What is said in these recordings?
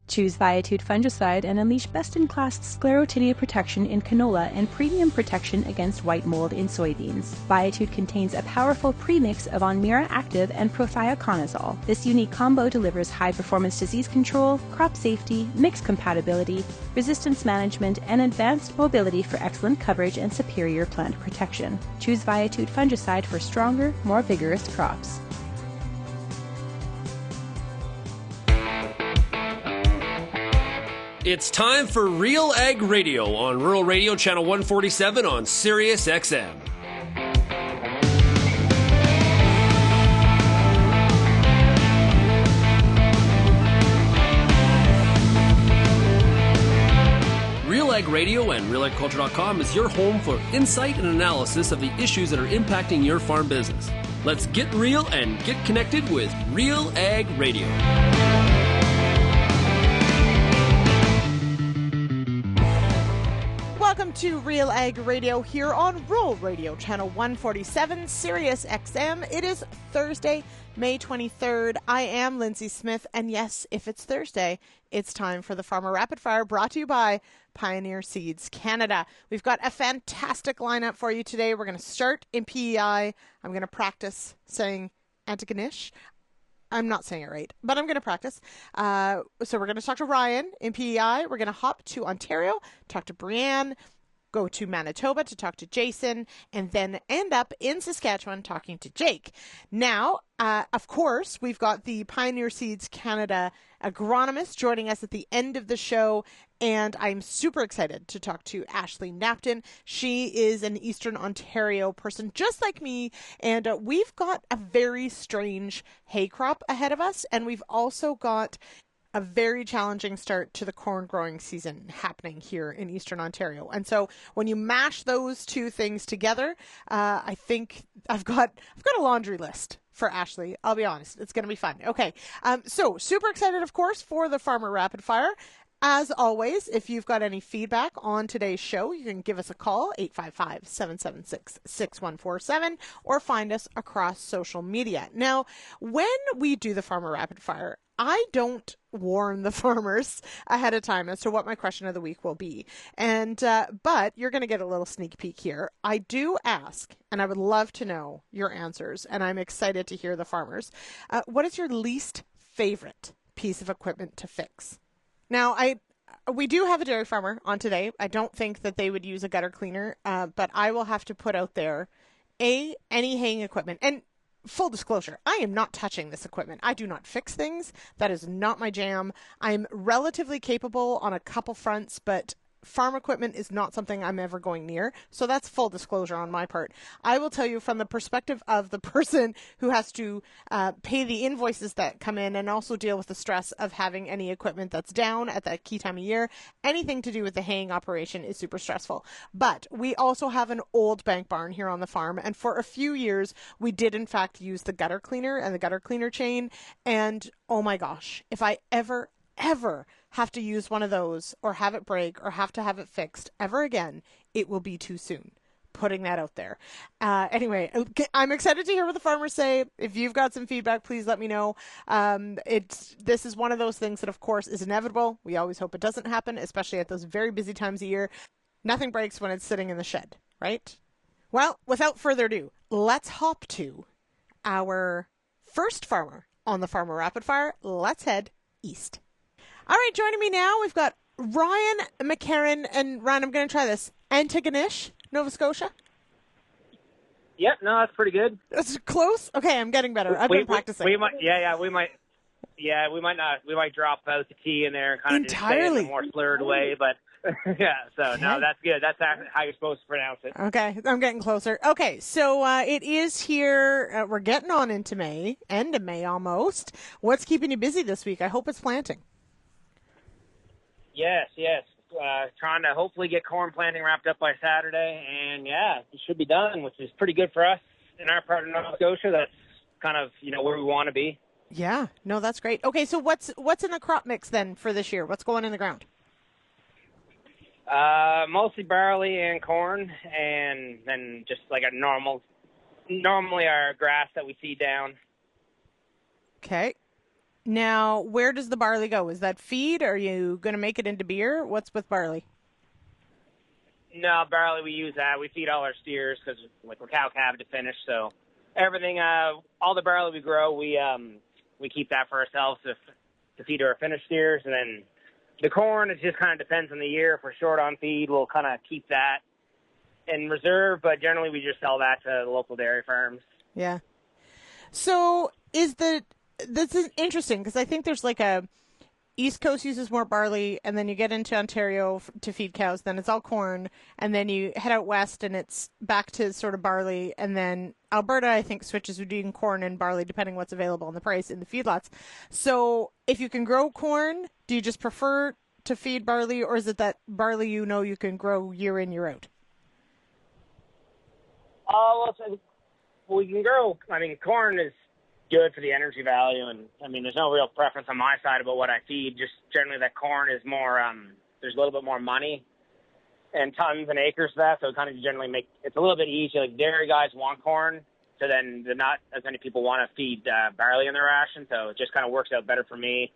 Choose Viatude fungicide and unleash best-in-class sclerotinia protection in canola and premium protection against white mold in soybeans. Viatude contains a powerful premix of Onmira Active and prothioconazole. This unique combo delivers high-performance disease control, crop safety, mix compatibility, resistance management, and advanced mobility for excellent coverage and superior plant protection. Choose Viatude fungicide for stronger, more vigorous crops. It's time for RealAg Radio on Rural Radio Channel 147 on Sirius XM. RealAg Radio and RealAgriculture.com is your home for insight and analysis of the issues that are impacting your farm business. Let's get real and get connected with RealAg Radio. Welcome to Real Ag Radio here on Rural Radio Channel 147, Sirius XM. It is Thursday, May 23rd. I am Lyndsey Smith, and yes, if it's Thursday, it's time for the Farmer Rapid Fire, brought to you by Pioneer Seeds Canada. We've got a fantastic lineup for you today. We're going to start in PEI. I'm going to practice saying Antigonish. I'm not saying it right, but I'm going to practice. So we're going to talk to Ryan in PEI. We're going to hop to Ontario, talk to Brianne, go to Manitoba to talk to Jason, and then end up in Saskatchewan talking to Jake. Now, of course, we've got the Pioneer Seeds Canada agronomist joining us at the end of the show, and I'm super excited to talk to Ashley Knapton. She is an Eastern Ontario person just like me, and we've got a very strange hay crop ahead of us, and we've also got a very challenging start to the corn growing season happening here in Eastern Ontario. And so when you mash those two things together, I think I've got a laundry list for Ashley. I'll be honest. It's going to be fun. Okay. So super excited, of course, for the Farmer Rapid Fire. As always, if you've got any feedback on today's show, you can give us a call, 855-776-6147, or find us across social media. Now, when we do the Farmer Rapid Fire, I don't warn the farmers ahead of time as to what my question of the week will be. And but you're going to get a little sneak peek here. I do ask, and I would love to know your answers, and I'm excited to hear the farmers. What is your least favorite piece of equipment to fix? Now, we do have a dairy farmer on today. I don't think that they would use a gutter cleaner, but I will have to put out there, any haying equipment. And full disclosure, I am not touching this equipment. I do not fix things. That is not my jam. I'm relatively capable on a couple fronts, but farm equipment is not something I'm ever going near. So that's full disclosure on my part. I will tell you from the perspective of the person who has to pay the invoices that come in and also deal with the stress of having any equipment that's down at that key time of year. Anything to do with the haying operation is super stressful. But we also have an old bank barn here on the farm. And for a few years, we did in fact use the gutter cleaner and the gutter cleaner chain. And oh my gosh, if I ever have to use one of those or have it break or have to have it fixed ever again, it will be too soon. Putting that out there. Anyway, I'm excited to hear what the farmers say. If you've got some feedback, please let me know. This is one of those things that, of course, is inevitable. We always hope it doesn't happen, especially at those very busy times of year. Nothing breaks when it's sitting in the shed, right? Well, without further ado, let's hop to our first farmer on the Farmer Rapid Fire. Let's head east. All right, joining me now, we've got Ryan McCarron. And Ryan, I'm going to try this. Antigonish, Nova Scotia? Yep, no, that's pretty good. That's close? Okay, I'm getting better. I've been practicing. We might drop out the T in there and kind of just say it in a more slurred way, but yeah, so no, that's good. That's how you're supposed to pronounce it. Okay, I'm getting closer. Okay, so it is here. We're getting on into May, end of May almost. What's keeping you busy this week? I hope it's planting. Yes. Trying to hopefully get corn planting wrapped up by Saturday, and yeah, it should be done, which is pretty good for us in our part of Nova Scotia. That's kind of, where we want to be. Yeah, no, that's great. Okay, so what's in the crop mix then for this year? What's going in the ground? Mostly barley and corn, and then just like normally our grass that we seed down. Okay. Now, where does the barley go? Is that feed? Are you going to make it into beer? What's with barley? No, barley, we use that. We feed all our steers because like we're cow-calved to finish. So everything, all the barley we grow, we keep that for ourselves to feed to our finished steers. And then the corn, it just kind of depends on the year. If we're short on feed, we'll kind of keep that in reserve. But generally, we just sell that to the local dairy farms. Yeah. So this is interesting because I think there's like a East Coast uses more barley, and then you get into Ontario to feed cows, then it's all corn, and then you head out west and it's back to sort of barley, and then Alberta, I think, switches between corn and barley depending what's available on the price in the feedlots. So if you can grow corn, do you just prefer to feed barley, or is it that barley you can grow year in, year out? We can grow. I mean, corn is good for the energy value, and I mean, there's no real preference on my side about what I feed. Just generally, that corn is more. There's a little bit more money and tons and acres for that, so it kind of generally it's a little bit easier. Like dairy guys want corn, so then not as many people want to feed barley in their ration, so it just kind of works out better for me.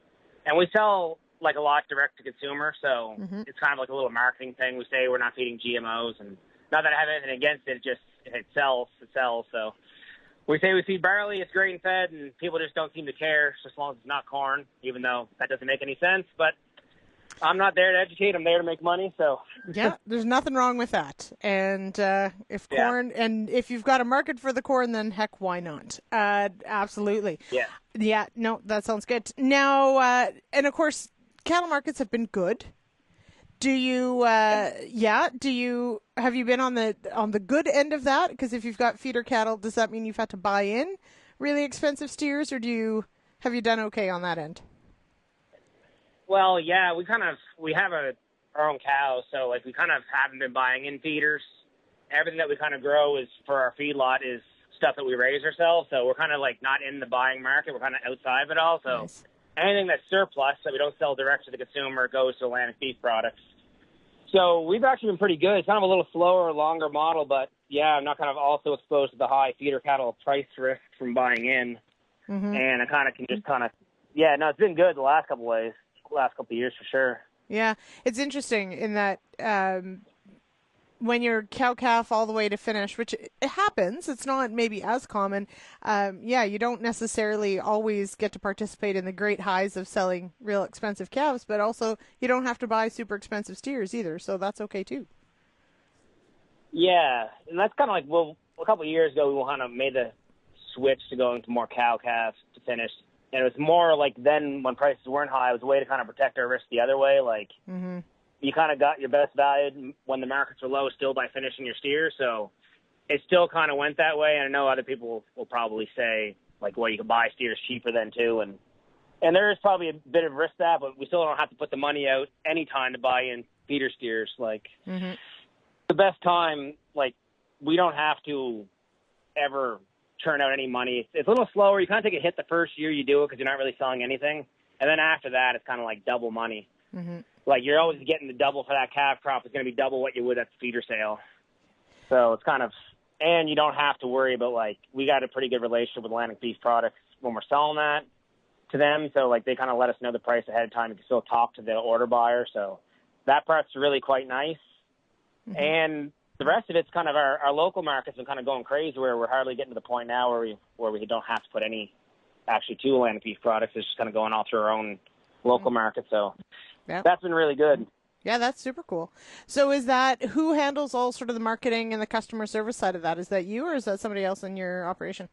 And we sell like a lot direct to consumer, so it's kind of like a little marketing thing. We say we're not feeding GMOs, and not that I have anything against it. It sells. So we say we feed barley, it's grain fed, and people just don't seem to care as long as it's not corn, even though that doesn't make any sense. But I'm not there to educate. I'm there to make money. So yeah, there's nothing wrong with that. And if corn, and if you've got a market for the corn, then heck, why not? Absolutely. Yeah. No, that sounds good. Now, and of course, cattle markets have been good. Have you been on the good end of that? Because if you've got feeder cattle, does that mean you've had to buy in really expensive steers, or have you done okay on that end? Well, yeah, we have our own cows, so like we kind of haven't been buying in feeders. Everything that we kind of grow is for our feedlot is stuff that we raise ourselves, so we're kind of like not in the buying market. We're kind of outside of it all. So nice. Anything that's surplus that we don't sell direct to the consumer goes to Atlantic beef products. So we've actually been pretty good. It's kind of a little slower, longer model, but yeah, I'm not kind of also exposed to the high feeder cattle price risk from buying in. And I kind of can just it's been good the last couple of years for sure. Yeah, it's interesting in that when you're cow-calf all the way to finish, which it happens, it's not maybe as common, you don't necessarily always get to participate in the great highs of selling real expensive calves, but also you don't have to buy super expensive steers either, so that's okay too. Yeah, and that's kind of like, a couple of years ago, we kind of made the switch to going to more cow-calves to finish. And it was more like then when prices weren't high, it was a way to kind of protect our risk the other way. Like you kind of got your best value when the markets were low still by finishing your steers. So it still kind of went that way. And I know other people will probably say, like, well, you can buy steers cheaper then too. And there is probably a bit of risk that, but we still don't have to put the money out any time to buy in feeder steers. Like the best time, like we don't have to ever churn out any money. It's a little slower. You kind of take a hit the first year you do it because you're not really selling anything. And then after that, it's kind of like double money. Like you're always getting the double for that calf crop. It's going to be double what you would at the feeder sale. So it's kind of, and you don't have to worry about like, we got a pretty good relationship with Atlantic Beef Products when we're selling that to them. So like they kind of let us know the price ahead of time. You can still talk to the order buyer. So that part's really quite nice. And the rest of it's kind of our local markets are kind of going crazy where we're hardly getting to the point now where we don't have to put any actually to Atlantic Beef Products. It's just kind of going all through our own local market. So that's been really good. Yeah, that's super cool. So is that, who handles all sort of the marketing and the customer service side of that? Is that you or is that somebody else in your operation?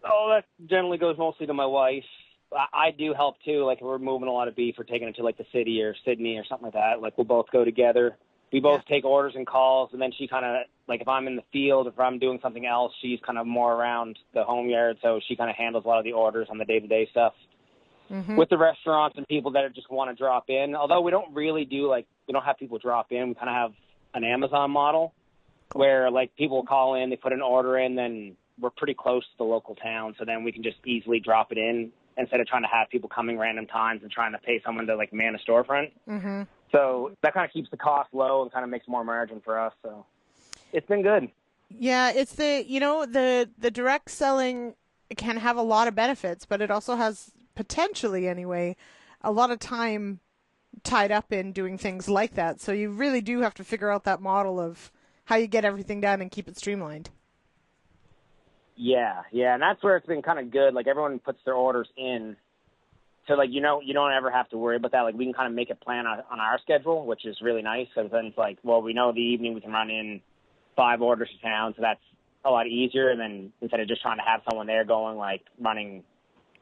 Oh, that generally goes mostly to my wife. I do help too. Like we're moving a lot of beef or taking it to like the city or Sydney or something like that. Like we'll both go together. We both take orders and calls, and then she kind of, like if I'm in the field, if I'm doing something else, she's kind of more around the home yard, so she kind of handles a lot of the orders on the day-to-day stuff. With the restaurants and people that just want to drop in, although we don't really do, like, we don't have people drop in. We kind of have an Amazon model where, like, people call in, they put an order in, then we're pretty close to the local town, so then we can just easily drop it in instead of trying to have people coming random times and trying to pay someone to, like, man a storefront. So that kind of keeps the cost low and kind of makes more margin for us. So it's been good. Yeah, it's the direct selling can have a lot of benefits, but it also has potentially, anyway, a lot of time tied up in doing things like that. So you really do have to figure out that model of how you get everything done and keep it streamlined. Yeah, and that's where it's been kind of good. Like, everyone puts their orders in, so like, you don't ever have to worry about that. Like, we can kind of make a plan on our schedule, which is really nice. So then it's like, well, we know the evening we can run in 5 orders to town, so that's a lot easier. And then instead of just trying to have someone there going, like, running,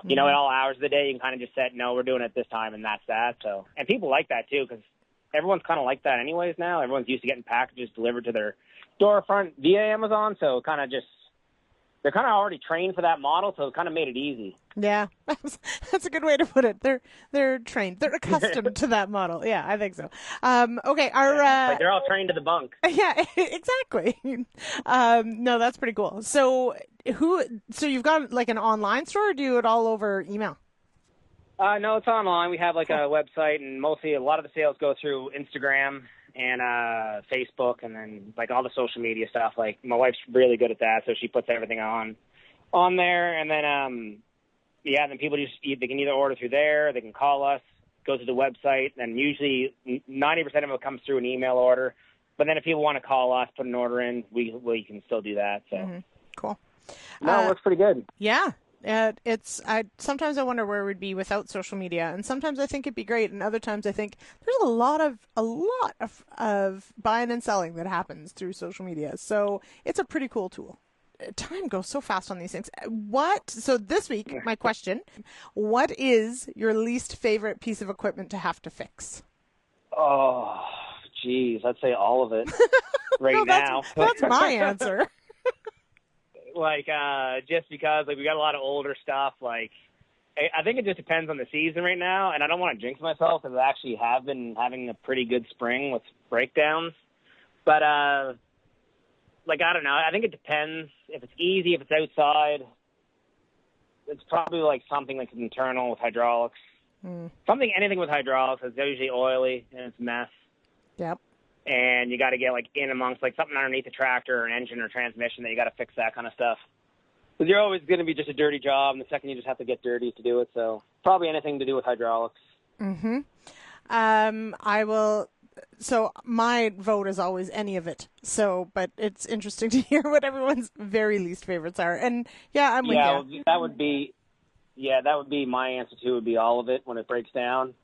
at all hours of the day, you can kind of just set, no, we're doing it this time, and that's that. So, and people like that too, because everyone's kind of like that anyways now. Everyone's used to getting packages delivered to their storefront via Amazon, so kind of just, they're kind of already trained for that model, so it kind of made it easy. Yeah, that's a good way to put it. They're trained. They're accustomed to that model. Yeah, I think so. Okay, like they're all trained to the bunk. Yeah, exactly. No, that's pretty cool. So you've got like an online store, or do you do it all over email? No, it's online. We have like a website, and mostly a lot of the sales go through Instagram and Facebook, and then like all the social media stuff. Like, my wife's really good at that, so she puts everything on there, and then then people they can either order through there, they can call us, go to the website, and usually 90% of it comes through an email order. But then if people want to call us, put an order in, we can still do that. So Cool. No, it looks pretty good. Yeah. Sometimes I wonder where we'd be without social media, and sometimes I think it'd be great, and other times I think there's a lot of buying and selling that happens through social media. So it's a pretty cool tool. Time goes so fast on these things. So this week, my question, what is your least favorite piece of equipment to have to fix? Oh, geez, I'd say all of it now. That's my answer. Like, just because, like, we got a lot of older stuff. Like, I think it just depends on the season right now, and I don't want to jinx myself, because I actually have been having a pretty good spring with breakdowns. But, like, I don't know. I think it depends. If it's easy, if it's outside, it's probably, like, something like internal with hydraulics. Anything with hydraulics is usually oily, and it's a mess. Yep. And you got to get, like, in amongst, like, something underneath the tractor or an engine or transmission that you got to fix that kind of stuff. Because you're always going to be just a dirty job, and the second you just have to get dirty to do it. So probably anything to do with hydraulics. So my vote is always any of it. So, but it's interesting to hear what everyone's very least favorites are. And yeah, I'm with you. Well, that would be my answer too. Would be all of it when it breaks down.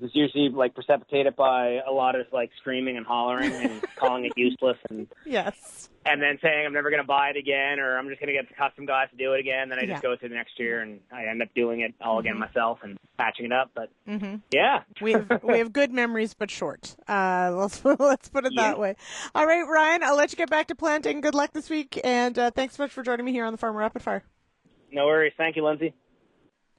It's usually like precipitated by a lot of like screaming and hollering and calling it useless, and yes, and then saying I'm never going to buy it again, or I'm just going to get the custom guys to do it again. Then I just go to the next year and I end up doing it all again myself and patching it up. But yeah, we have good memories, but short. Let's put it that way. All right, Ryan, I'll let you get back to planting. Good luck this week, and thanks so much for joining me here on the Farmer Rapid Fire. No worries. Thank you, Lyndsey.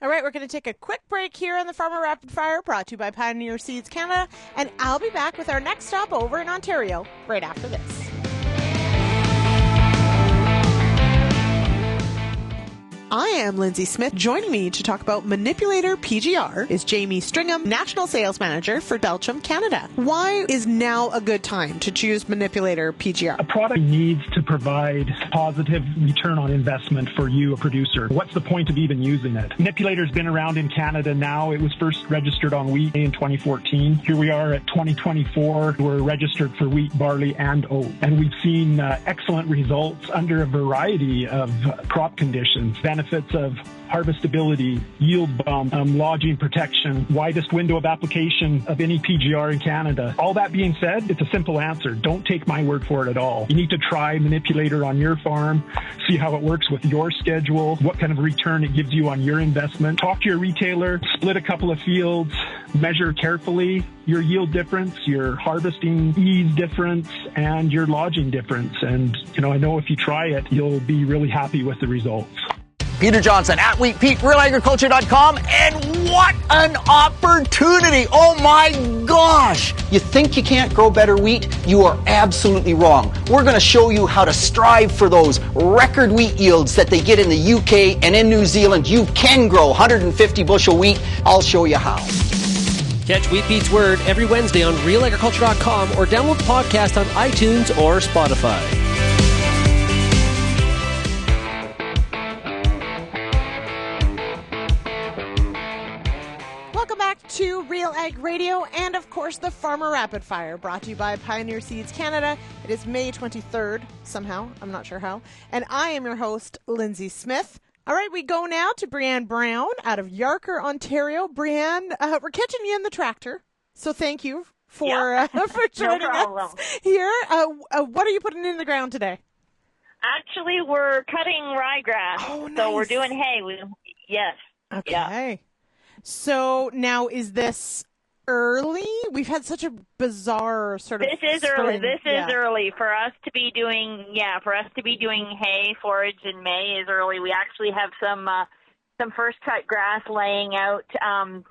All right, we're going to take a quick break here on the Farmer Rapid Fire, brought to you by Pioneer Seeds Canada, and I'll be back with our next stop over in Ontario right after this. I am Lyndsey Smith. Joining me to talk about Manipulator PGR is Jamie Stringham, National Sales Manager for Belgium, Canada. Why is now a good time to choose Manipulator PGR? A product needs to provide positive return on investment for you, a producer. What's the point of even using it? Manipulator's been around in Canada now. It was first registered on wheat in 2014. Here we are at 2024. We're registered for wheat, barley, and oat. And we've seen excellent results under a variety of crop conditions. Benefits of harvestability, yield bump, lodging protection, widest window of application of any PGR in Canada. All that being said, it's a simple answer. Don't take my word for it at all. You need to try Manipulator on your farm, see how it works with your schedule, what kind of return it gives you on your investment. Talk to your retailer, split a couple of fields, measure carefully your yield difference, your harvesting ease difference, and your lodging difference. And, I know if you try it, you'll be really happy with the results. Peter Johnson at Wheat Pete, RealAgriculture.com, and what an opportunity! Oh my gosh! You think you can't grow better wheat? You are absolutely wrong. We're going to show you how to strive for those record wheat yields that they get in the UK and in New Zealand. You can grow 150 bushel wheat. I'll show you how. Catch Wheat Pete's Word every Wednesday on RealAgriculture.com or download the podcast on iTunes or Spotify. RealAg Radio, and of course the Farmer Rapid Fire, brought to you by Pioneer Seeds Canada. It is May 23rd, somehow, I'm not sure how, and I am your host, Lyndsey Smith. All right, we go now to Brianne Brown out of Yarker, Ontario. Brianne, we're catching you in the tractor, so thank you for joining us here. What are you putting in the ground today? Actually, we're cutting ryegrass, so we're doing hay. Yes. Okay. Yeah. So now, is this early? We've had such a bizarre sort of. This is spring. early. This is early for us to be doing. Yeah, for us to be doing hay forage in May is early. We actually have some first cut grass laying out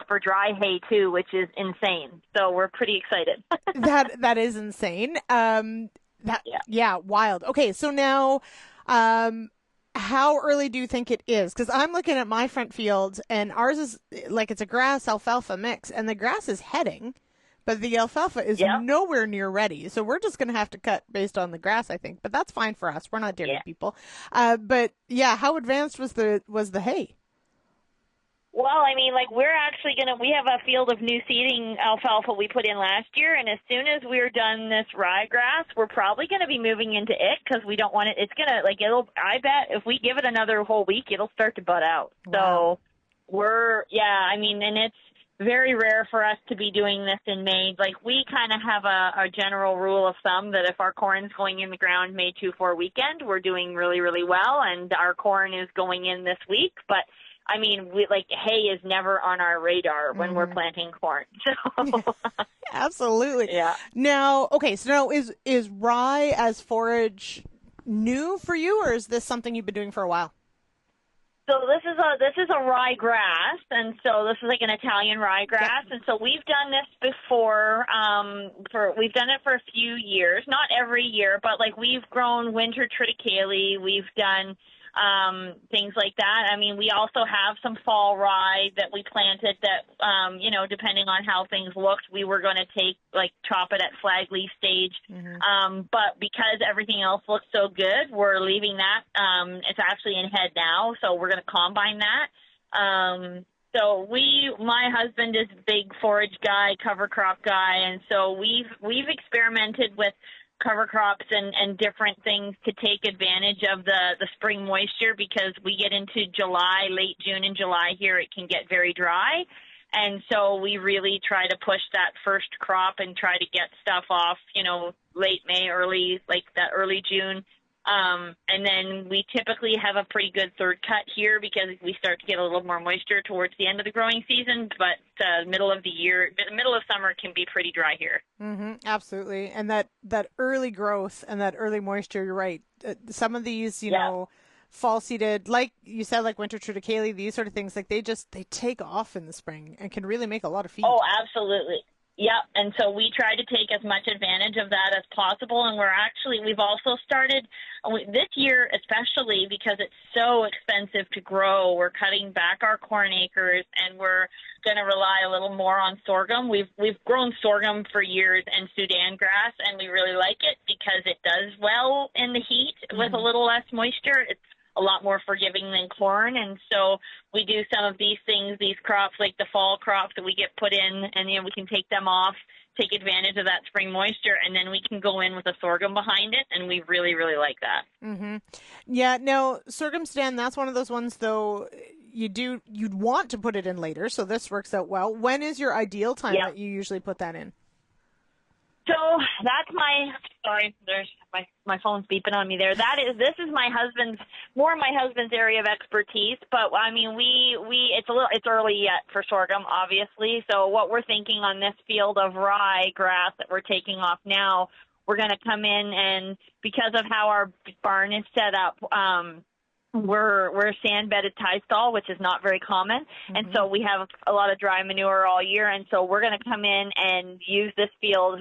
for dry hay too, which is insane. So we're pretty excited. that is insane. Wild. Okay, so now, how early do you think it is? Because I'm looking at my front field, and ours is like it's a grass alfalfa mix, and the grass is heading, but the alfalfa is nowhere near ready. So we're just going to have to cut based on the grass, I think. But that's fine for us. We're not dairy people. But yeah, how advanced was the hay? Well, I mean, like we have a field of new seeding alfalfa we put in last year, and as soon as we're done this ryegrass, we're probably going to be moving into it because we don't want it. It's going to, I bet if we give it another whole week, it'll start to bud out. Wow. So and it's very rare for us to be doing this in May. Like we kind of have a general rule of thumb that if our corn's going in the ground May 2-4 weekend, we're doing really, really well, and our corn is going in this week, but I mean, hay is never on our radar when we're planting corn. So. Absolutely. Yeah. Now, is rye as forage new for you, or is this something you've been doing for a while? So this is a ryegrass, and so this is like an Italian ryegrass, and so we've done this before. We've done it for a few years, not every year, but like we've grown winter triticale. We've done things like that. I mean, we also have some fall rye that we planted that, depending on how things looked, we were going to chop it at flag leaf stage. But because everything else looks so good, we're leaving that. It's actually in head now, so we're going to combine that. So my husband is a big forage guy, cover crop guy, and so we've experimented with cover crops and different things to take advantage of the spring moisture, because we get into July, late June and July here, it can get very dry. And so we really try to push that first crop and try to get stuff off, late May, early June. And then we typically have a pretty good third cut here because we start to get a little more moisture towards the end of the growing season, but middle of summer can be pretty dry here. Absolutely. And that early growth and that early moisture, you're right. Some of these, fall seeded, like you said, like winter triticale, these sort of things, like they take off in the spring and can really make a lot of feed. Oh, absolutely. Yep, and so we try to take as much advantage of that as possible, and we've also started, this year especially because it's so expensive to grow, we're cutting back our corn acres, and we're going to rely a little more on sorghum. We've grown sorghum for years and Sudan grass, and we really like it because it does well in the heat with a little less moisture. It's a lot more forgiving than corn, and so we do some of these things, these crops, like the fall crops that we get put in, and we can take them off, take advantage of that spring moisture, and then we can go in with a sorghum behind it, and we really, really like that. Yeah, now sorghum stand, that's one of those ones though you'd want to put it in later, so this works out well. When is your ideal time that you usually put that in? So that's there's my phone's beeping on me there. This is my husband's area of expertise, but I mean it's early yet for sorghum, obviously. So what we're thinking on this field of rye grass that we're taking off now, we're going to come in, and because of how our barn is set up, we're a sand-bedded tie stall, which is not very common, and so we have a lot of dry manure all year, and so we're going to come in and use this field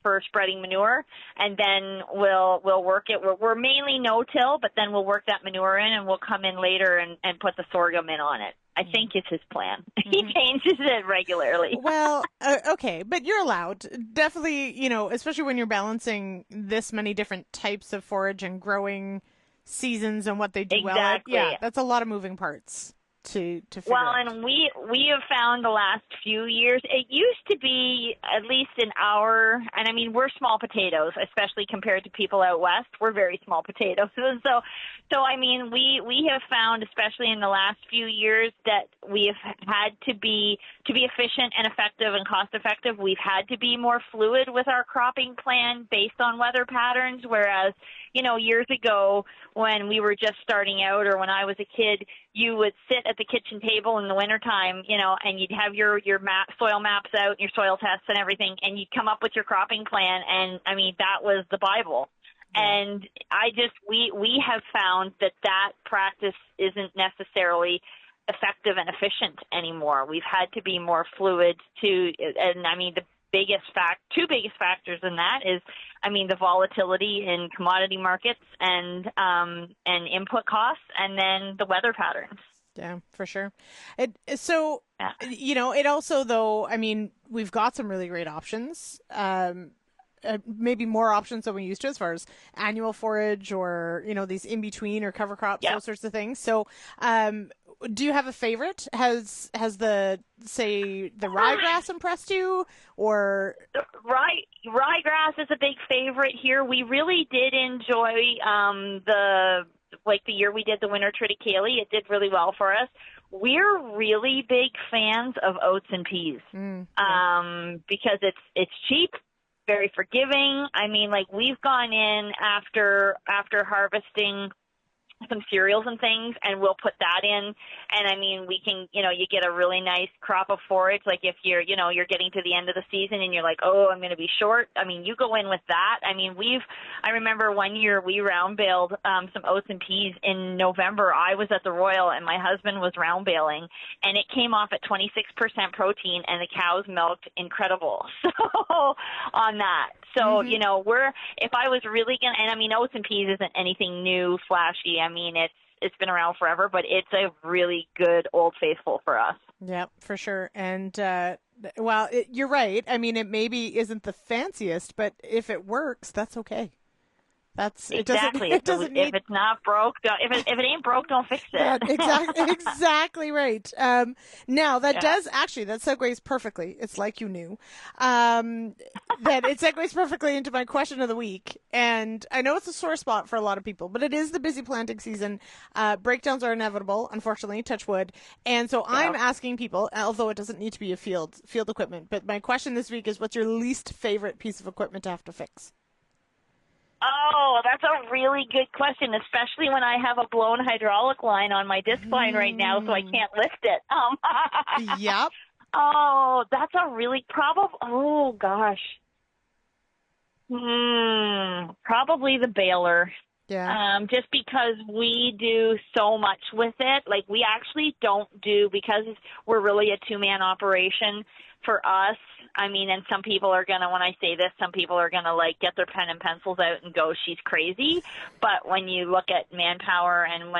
for spreading manure, and then we'll work it. We're mainly no-till, but then we'll work that manure in, and we'll come in later and put the sorghum in on it. I think it's his plan. He changes it regularly. Well, okay, but you're allowed. Definitely, especially when you're balancing this many different types of forage and growing seasons and what they do well. Yeah, that's a lot of moving parts. to figure Well, out? and we have found the last few years, it used to be, at least in our, and I mean, we're small potatoes, especially compared to people out west. We're very small potatoes. So I mean, we have found, especially in the last few years, that we have had to be efficient and effective and cost effective. We've had to be more fluid with our cropping plan based on weather patterns, whereas, you know, years ago when we were just starting out, or when I was a kid, you would sit at the kitchen table in the wintertime, you know, and you'd have your soil maps out, your soil tests and everything, and you'd come up with your cropping plan. And I mean, that was the Bible. Yeah. And we have found that practice isn't necessarily effective and efficient anymore. We've had to be more fluid and I mean, two biggest factors in that is, I mean, the volatility in commodity markets and input costs, and then the weather patterns. Yeah, for sure. You know, it also, though, I mean, we've got some really great options. Maybe more options than we used to, as far as annual forage or, you know, these in between or cover crops, those sorts of things. So, do you have a favorite? Has the ryegrass impressed you, or ryegrass is a big favorite here. We really did enjoy the year we did the winter triticale. It did really well for us. We're really big fans of oats and peas because it's cheap, very forgiving. I mean, like, we've gone in after harvesting some cereals and things, and we'll put that in. And I mean, we can, you know, you get a really nice crop of forage. Like, if you're getting to the end of the season and you're like, oh, I'm going to be short, I mean, you go in with that. I mean, I remember one year we round baled some oats and peas in November. I was at the Royal and my husband was round baling, and it came off at 26% protein, and the cows milked incredible. So on that. So, you know, if I was really going to, and I mean, oats and peas isn't anything new, flashy. I mean, it's been around forever, but it's a really good Old Faithful for us. Yeah, for sure. And, you're right. I mean, it maybe isn't the fanciest, but if it works, that's okay. That's exactly. If it's not broke, if it ain't broke, don't fix it. Exactly right. Now that segues perfectly. It's like you knew. That it segues perfectly into my question of the week, and I know it's a sore spot for a lot of people, but it is the busy planting season. Breakdowns are inevitable, unfortunately. Touch wood. And so I'm asking people, although it doesn't need to be a field equipment, but my question this week is, what's your least favorite piece of equipment to have to fix? Oh, that's a really good question, especially when I have a blown hydraulic line on my disc line right now, so I can't lift it. Yep. Oh, that's a really oh, gosh. Probably the baler. Yeah. Just because we do so much with it. Like, we actually don't because we're really a two-man operation for us. I mean, and some people are going to, when I say this, some people are going to, like, get their pen and pencils out and go, she's crazy. But when you look at manpower and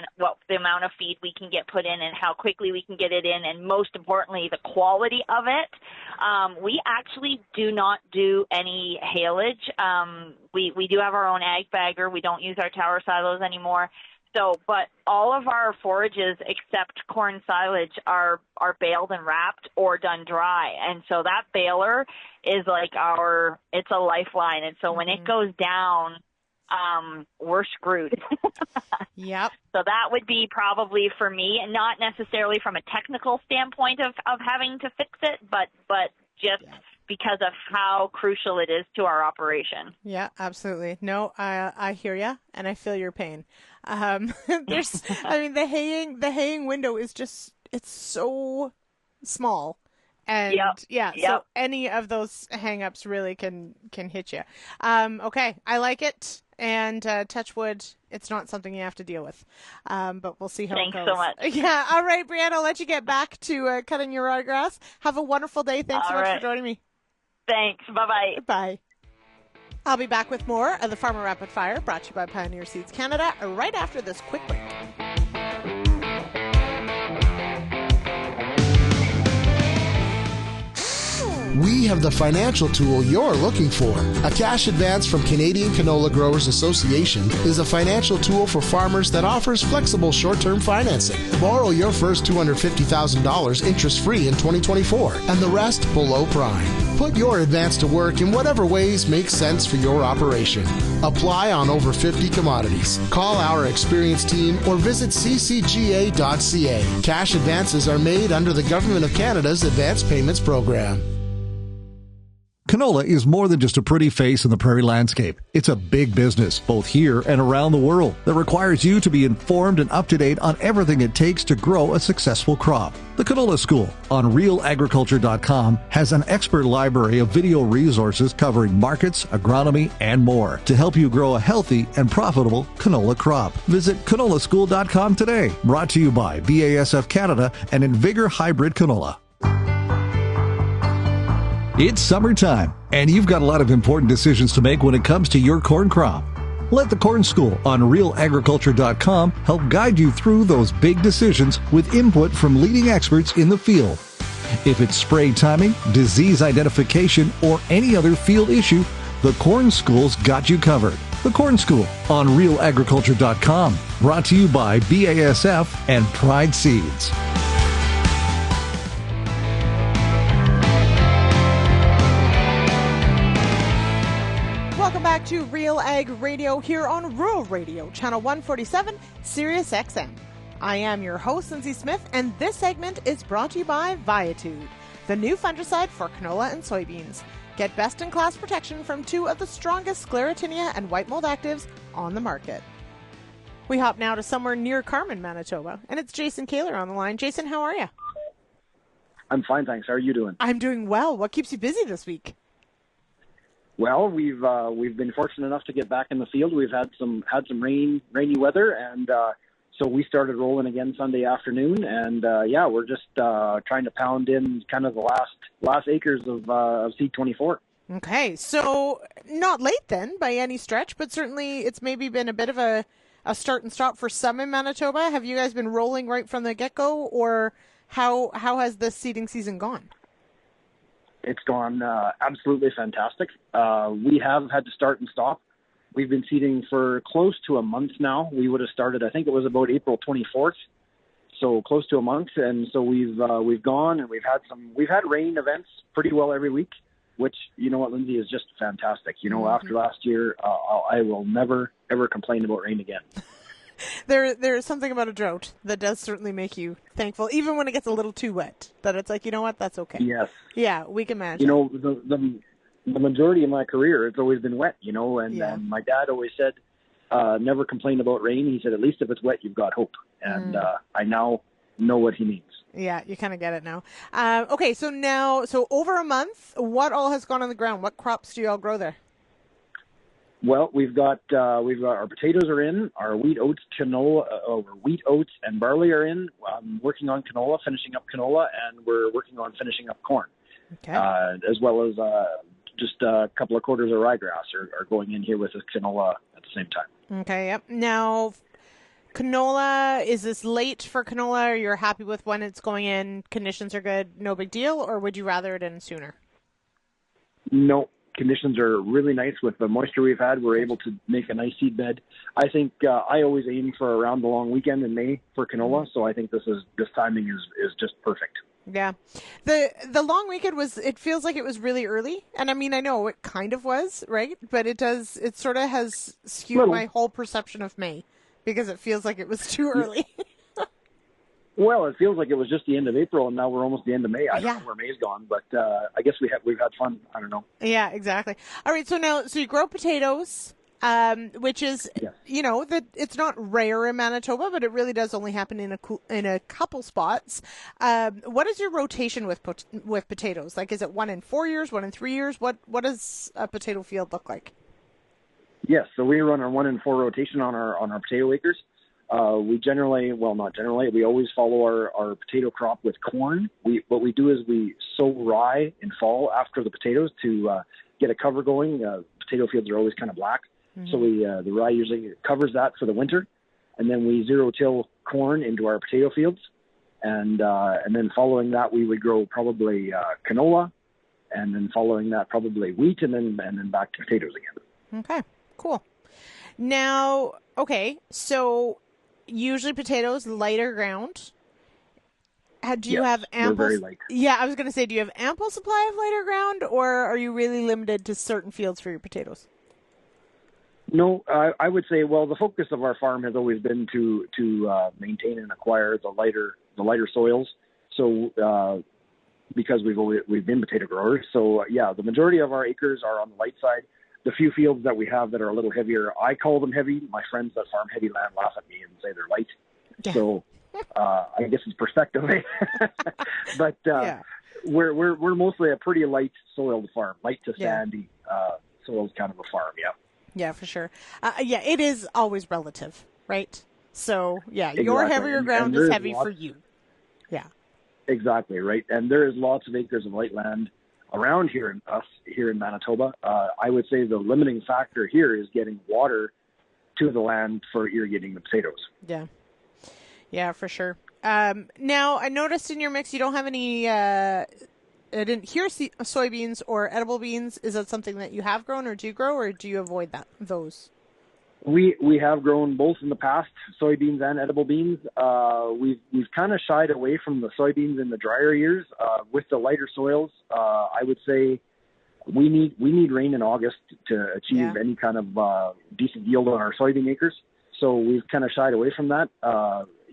the amount of feed we can get put in and how quickly we can get it in, and most importantly, the quality of it, we actually do not do any haylage. We do have our own ag bagger. We don't use our tower silos anymore. So, but all of our forages except corn silage are baled and wrapped or done dry. And so that baler is like it's a lifeline. And so when it goes down, we're screwed. Yep. So that would be probably for me, and not necessarily from a technical standpoint of having to fix it, but just because of how crucial it is to our operation. Yeah, absolutely. No, I hear you, and I feel your pain. The haying window is just, it's so small. And so any of those hang-ups really can hit you. Okay, I like it. And touch wood, it's not something you have to deal with. But we'll see how it goes. Thanks so much. Yeah, all right, Brianne, I'll let you get back to cutting your ryegrass. Have a wonderful day. Thanks so much for joining me. Thanks. Bye-bye. Bye. I'll be back with more of the Farmer Rapid Fire, brought to you by Pioneer Seeds Canada, right after this quick break. We have the financial tool you're looking for. A cash advance from Canadian Canola Growers Association is a financial tool for farmers that offers flexible short-term financing. Borrow your first $250,000 interest-free in 2024 and the rest below prime. Put your advance to work in whatever ways make sense for your operation. Apply on over 50 commodities. Call our experienced team or visit ccga.ca. Cash advances are made under the Government of Canada's Advance Payments Program. Canola is more than just a pretty face in the prairie landscape. It's a big business, both here and around the world, that requires you to be informed and up to date on everything it takes to grow a successful crop. The Canola School on RealAgriculture.com has an expert library of video resources covering markets, agronomy, and more to help you grow a healthy and profitable canola crop. Visit canolaschool.com today. Brought to you by BASF Canada and Invigor Hybrid Canola. It's summertime, and you've got a lot of important decisions to make when it comes to your corn crop. Let the Corn School on RealAgriculture.com help guide you through those big decisions with input from leading experts in the field. If it's spray timing, disease identification, or any other field issue, the Corn School's got you covered. The Corn School on RealAgriculture.com, brought to you by BASF and Pride Seeds. Welcome back to Real Ag Radio here on Rural Radio, Channel 147, Sirius XM. I am your host, Lyndsey Smith, and this segment is brought to you by Viatude, the new fungicide for canola and soybeans. Get best-in-class protection from two of the strongest sclerotinia and white mold actives on the market. We hop now to somewhere near Carmen, Manitoba, and it's Jason Kehler on the line. Jason, how are you? I'm fine, thanks. How are you doing? I'm doing well. What keeps you busy this week? Well, we've been fortunate enough to get back in the field. We've had some rainy weather, and so we started rolling again Sunday afternoon. And we're just trying to pound in kind of the last acres of C24. Okay, so not late then by any stretch, but certainly it's maybe been a bit of a start and stop for some in Manitoba. Have you guys been rolling right from the get-go, or how has this seeding season gone? It's gone absolutely fantastic. We have had to start and stop. We've been seeding for close to a month now. We would have started, I think it was about April 24th, so close to a month. And so we've gone and we've had rain events pretty well every week, which, you know what, Lyndsey, is just fantastic. You know, after last year, I will never ever complain about rain again. There's something about a drought that does certainly make you thankful, even when it gets a little too wet, that it's like, you know what, that's okay. Yes. Yeah, we can manage. You know, the majority of my career, it's always been wet, you know, and my dad always said, never complain about rain. He said, at least if it's wet, you've got hope. And I now know what he means. Yeah, you kind of get it now. Okay, so over a month, what all has gone on the ground? What crops do you all grow there? Well, we've got our potatoes are in, our wheat, oats, and barley are in. I'm working on canola, finishing up canola, and we're working on finishing up corn. Okay. As well as just a couple of quarters of ryegrass are going in here with the canola at the same time. Okay, yep. Now, canola, is this late for canola? Or you're happy with when it's going in? Conditions are good, no big deal, or would you rather it in sooner? No. Conditions are really nice with the moisture we've had. We're able to make a nice seed bed. I think I always aim for around the long weekend in May for canola, so I think this timing is just perfect. Yeah. The long weekend it feels like it was really early, and I mean, I know it kind of was, right? But it sort of has skewed my whole perception of May because it feels like it was too early. Well, it feels like it was just the end of April, and now we're almost the end of May. I don't know where May's gone, but I guess we've had fun. I don't know. Yeah, exactly. All right, so you grow potatoes, which is, you know, that it's not rare in Manitoba, but it really does only happen in a couple spots. What is your rotation with potatoes? Like, is it 1 in 4 years, 1 in 3 years? What does a potato field look like? Yes, so we run our 1 in 4 rotation on our potato acres. We always follow our potato crop with corn. What we do is we sow rye in fall after the potatoes to get a cover going. Potato fields are always kind of black. Mm-hmm. So the rye usually covers that for the winter. And then we zero-till corn into our potato fields. And then following that, we would grow probably canola, and then following that probably wheat, and then back to potatoes again. Okay, cool. Now, okay, so usually potatoes, lighter ground. Do you have ample? We're very light. Yeah, I was going to say, do you have ample supply of lighter ground, or are you really limited to certain fields for your potatoes? No, I would say, well, the focus of our farm has always been to maintain and acquire the lighter soils. So because we've been potato growers, so yeah, the majority of our acres are on the light side. The few fields that we have that are a little heavier, I call them heavy. My friends that farm heavy land laugh at me and say they're light. Yeah. So I guess it's perspective. But we're mostly a pretty light soiled farm, light to sandy soils kind of a farm. Yeah. Yeah, for sure. It is always relative, right? So exactly. Your heavier ground is heavy for you. Yeah. Exactly, right. And there is lots of acres of light land around here in Manitoba. I would say the limiting factor here is getting water to the land for irrigating the potatoes. Yeah. Yeah, for sure. Now, I noticed in your mix you don't have any, I didn't hear soybeans or edible beans. Is that something that you have grown, or do you grow, or do you avoid those? We have grown both in the past, soybeans and edible beans. We've kind of shied away from the soybeans in the drier years. With the lighter soils, I would say we need rain in August to achieve any kind of decent yield on our soybean acres. So we've kind of shied away from that.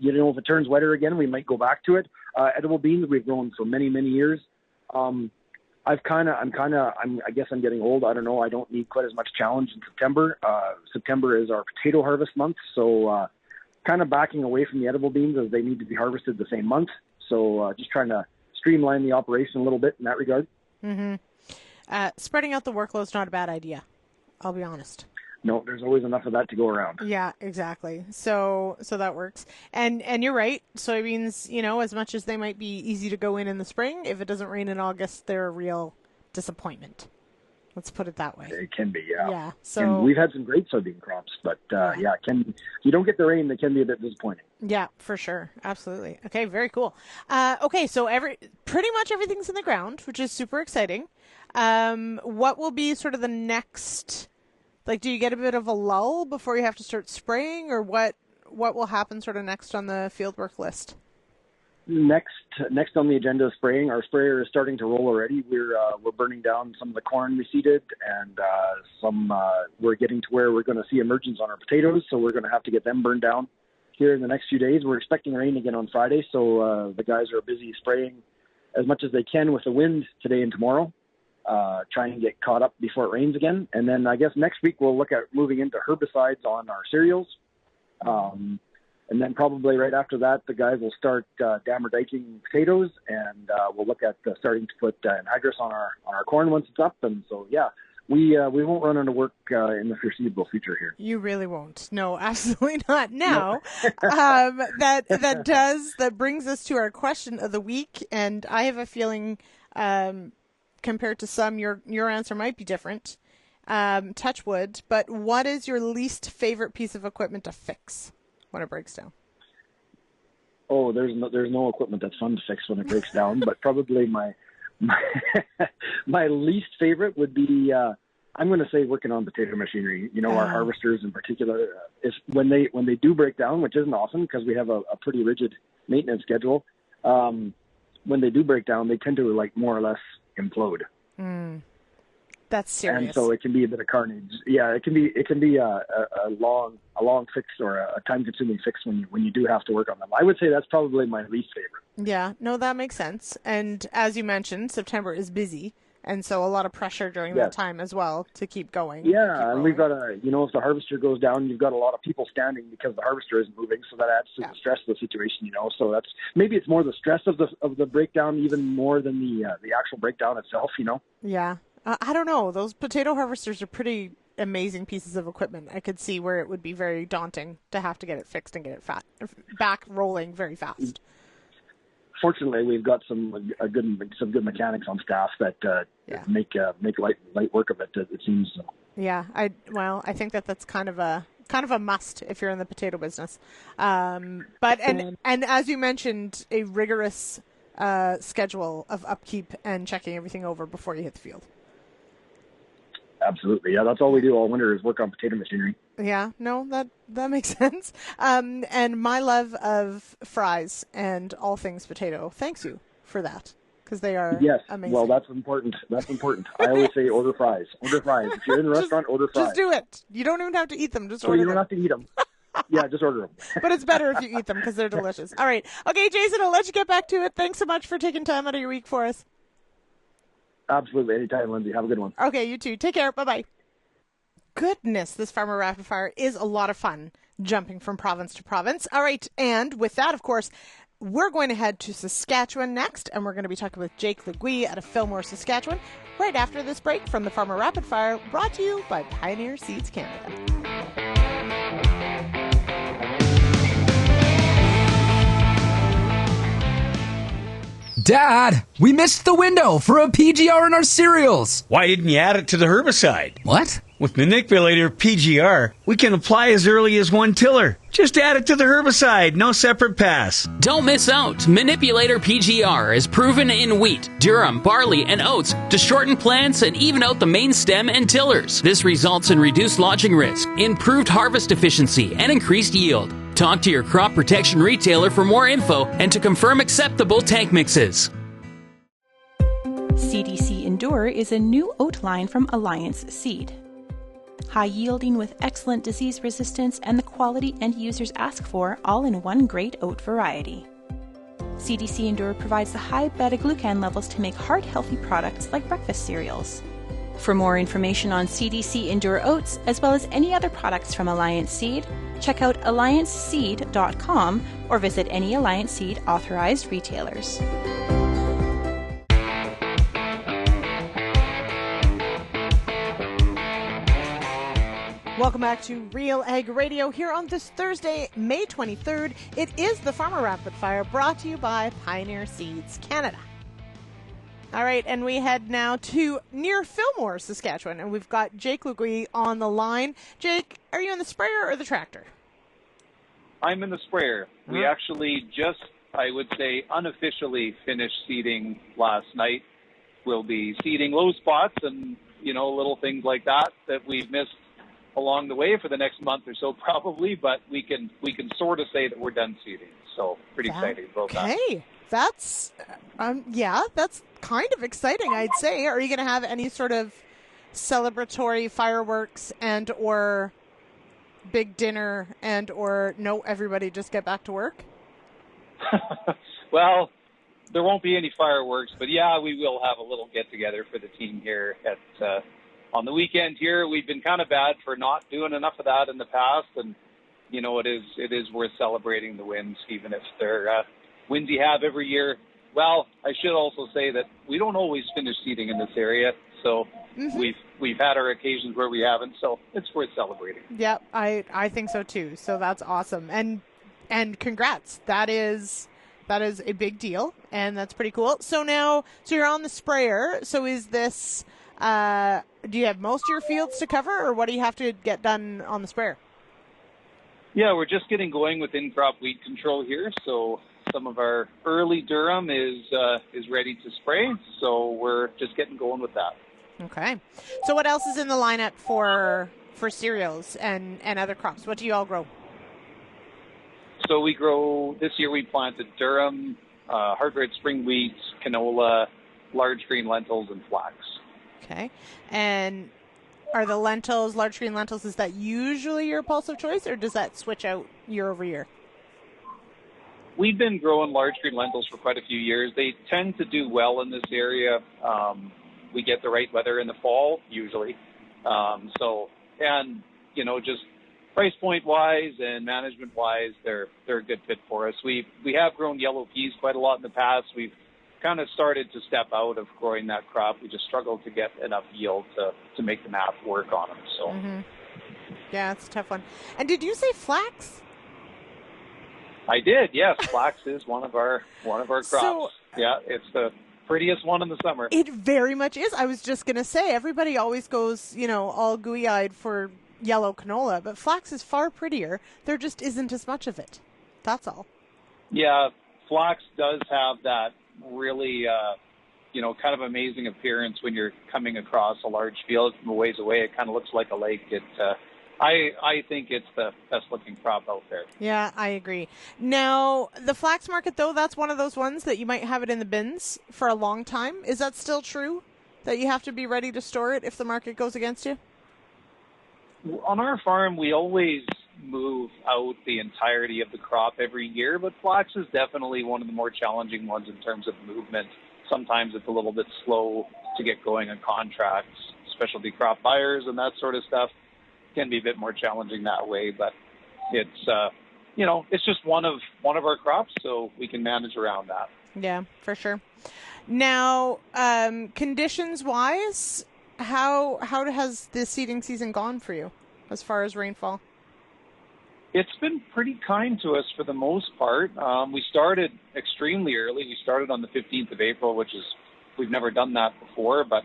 If it turns wetter again, we might go back to it. Edible beans we've grown for many, many years. I guess I'm getting old. I don't know. I don't need quite as much challenge in September. September is our potato harvest month. So kind of backing away from the edible beans as they need to be harvested the same month. So just trying to streamline the operation a little bit in that regard. Mm-hmm. Spreading out the workload is not a bad idea. I'll be honest. No, there's always enough of that to go around. Yeah, exactly. So that works. And you're right. Soybeans, as much as they might be easy to go in the spring, if it doesn't rain in August, they're a real disappointment. Let's put it that way. It can be, yeah. Yeah. So and we've had some great soybean crops, but if you don't get the rain, they can be a bit disappointing. Yeah, for sure. Absolutely. Okay, very cool. Okay, so pretty much everything's in the ground, which is super exciting. What will be sort of the next? Like, do you get a bit of a lull before you have to start spraying, or what will happen sort of next on the fieldwork list? Next on the agenda is spraying. Our sprayer is starting to roll already. We're burning down some of the corn we seeded, and we're getting to where we're going to see emergence on our potatoes, so we're going to have to get them burned down here in the next few days. We're expecting rain again on Friday, so the guys are busy spraying as much as they can with the wind today and tomorrow. Trying to get caught up before it rains again. And then I guess next week we'll look at moving into herbicides on our cereals. And then probably right after that, the guys will start dammer diking potatoes, and we'll look at starting to put anhydrous on our corn once it's up. And so, we won't run out of work in the foreseeable future here. You really won't. No, absolutely not. Now, that brings us to our question of the week. And I have a feeling, compared to some, your answer might be different. Touch wood, but what is your least favorite piece of equipment to fix when it breaks down? Oh, there's no equipment that's fun to fix when it breaks down, but probably my least favorite would be I'm going to say working on potato machinery. Our harvesters in particular, is when they do break down, which isn't often because we have a pretty rigid maintenance schedule. When they do break down, they tend to more or less implode. That's serious. And so it can be a bit of carnage. Yeah, it can be a long fix or a time-consuming fix when you do have to work on them. I would say that's probably my least favorite. Yeah, no, that makes sense. And as you mentioned, September is busy, and so a lot of pressure during that time as well to keep going. Yeah, and we've got if the harvester goes down, you've got a lot of people standing because the harvester isn't moving, so that adds to the stress of the situation. So that's maybe it's more the stress of the breakdown even more than the actual breakdown itself. Yeah. I don't know. Those potato harvesters are pretty amazing pieces of equipment. I could see where it would be very daunting to have to get it fixed and get it back rolling very fast. Fortunately, we've got some good mechanics on staff that make light work of it. It seems. Yeah, I think that's kind of a must if you're in the potato business. But as you mentioned, a rigorous schedule of upkeep and checking everything over before you hit the field. Absolutely. Yeah, that's all we do all winter is work on potato machinery. Yeah, no, that makes sense. And my love of fries and all things potato, thanks you for that, because they are amazing. Well, that's important. I always say order fries. Order fries. If you're in a restaurant, order fries. Just do it. You don't even have to eat them. Just so order you don't them. have to eat them. Yeah, just order them. But it's better if you eat them because they're delicious. All right. Okay, Jason, I'll let you get back to it. Thanks so much for taking time out of your week for us. Absolutely. Anytime, Lyndsey. Have a good one. Okay, you too. Take care. Bye-bye. Goodness, this Farmer Rapid Fire is a lot of fun, jumping from province to province. All right, and with that, of course, we're going to head to Saskatchewan next, and we're going to be talking with Jake Leguee out of Fillmore, Saskatchewan, right after this break from the Farmer Rapid Fire, brought to you by Pioneer Seeds Canada. Dad, we missed the window for a PGR in our cereals. Why didn't you add it to the herbicide? What? With Manipulator PGR, we can apply as early as one tiller. Just add it to the herbicide, no separate pass. Don't miss out. Manipulator PGR is proven in wheat, durum, barley, and oats to shorten plants and even out the main stem and tillers. This results in reduced lodging risk, improved harvest efficiency, and increased yield. Talk to your crop protection retailer for more info and to confirm acceptable tank mixes. CDC Endure is a new oat line from Alliance Seed. High yielding with excellent disease resistance and the quality end users ask for, all in one great oat variety. CDC Endure provides the high beta-glucan levels to make heart-healthy products like breakfast cereals. For more information on CDC Endure oats, as well as any other products from Alliance Seed, check out allianceseed.com or visit any Alliance Seed authorized retailers. Welcome back to RealAg Radio here on this Thursday, May 23rd. It is the Farmer Rapid Fire brought to you by Pioneer Seeds Canada. All right, and we head now to near Fillmore, Saskatchewan, and we've got Jake Leguee on the line. Jake, are you in the sprayer or the tractor? I'm in the sprayer. We actually just, I would say, unofficially finished seeding last night. We'll be seeding low spots and, little things like that we've missed along the way for the next month or so probably, but we can sort of say that we're done seeding. So pretty excited about that. Okay, that's kind of exciting, I'd say. Are you going to have any sort of celebratory fireworks and or big dinner and or no, everybody just get back to work? Well, there won't be any fireworks, but yeah, we will have a little get-together for the team here at on the weekend here. We've been kind of bad for not doing enough of that in the past, and it is worth celebrating the wins, even if they're wins you have every year. Well, I should also say that we don't always finish seeding in this area, so we've had our occasions where we haven't, so it's worth celebrating. Yeah, I think so too. So that's awesome, and congrats. That is a big deal, and that's pretty cool. So you're on the sprayer. So is this? Do you have most of your fields to cover, or what do you have to get done on the sprayer? Yeah, we're just getting going with in-crop weed control here. So some of our early durum is ready to spray. So we're just getting going with that. Okay. So what else is in the lineup for cereals and other crops? What do you all grow? So we grow, this year we planted durum, hard red spring wheat, canola, large green lentils, and flax. Okay. And are the lentils, large green lentils, is that usually your pulse of choice, or does that switch out year over year? We've been growing large green lentils for quite a few years. They tend to do well in this area. We get the right weather in the fall, usually. Just price point wise and management wise, they're a good fit for us. We have grown yellow peas quite a lot in the past. We've kind of started to step out of growing that crop. We just struggled to get enough yield to make the math work on them. So, yeah, it's a tough one. And did you say flax? I did. Yes, flax is one of our crops. So, yeah, it's the prettiest one in the summer. It very much is. I was just gonna say, everybody always goes, all gooey-eyed for yellow canola, but flax is far prettier. There just isn't as much of it. That's all. Yeah, flax does have that really, kind of amazing appearance when you're coming across a large field from a ways away. It kind of looks like a lake. I think it's the best looking crop out there. Yeah, I agree. Now, the flax market, though, that's one of those ones that you might have it in the bins for a long time. Is that still true, that you have to be ready to store it if the market goes against you? On our farm, we always move out the entirety of the crop every year, but flax is definitely one of the more challenging ones in terms of movement. Sometimes it's a little bit slow to get going on contracts. Specialty crop buyers and that sort of stuff can be a bit more challenging that way, but it's it's just one of our crops, so we can manage around that. Yeah, for sure. Now, conditions wise, how has the seeding season gone for you as far as rainfall? It's been pretty kind to us for the most part. We started extremely early. We started on the 15th of April, which is, we've never done that before, but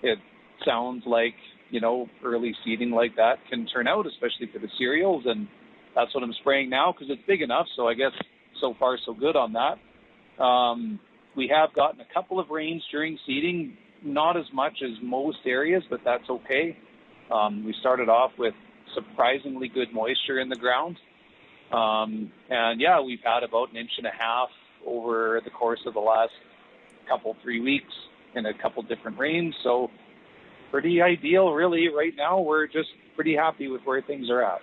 it sounds like, early seeding like that can turn out, especially for the cereals. And that's what I'm spraying now because it's big enough. So I guess so far so good on that. We have gotten a couple of rains during seeding, not as much as most areas, but that's okay. We started off with surprisingly good moisture in the ground. We've had about 1.5 inches over the course of the last 3 weeks in a couple different rains. So pretty ideal, really. Right now, we're just pretty happy with where things are at.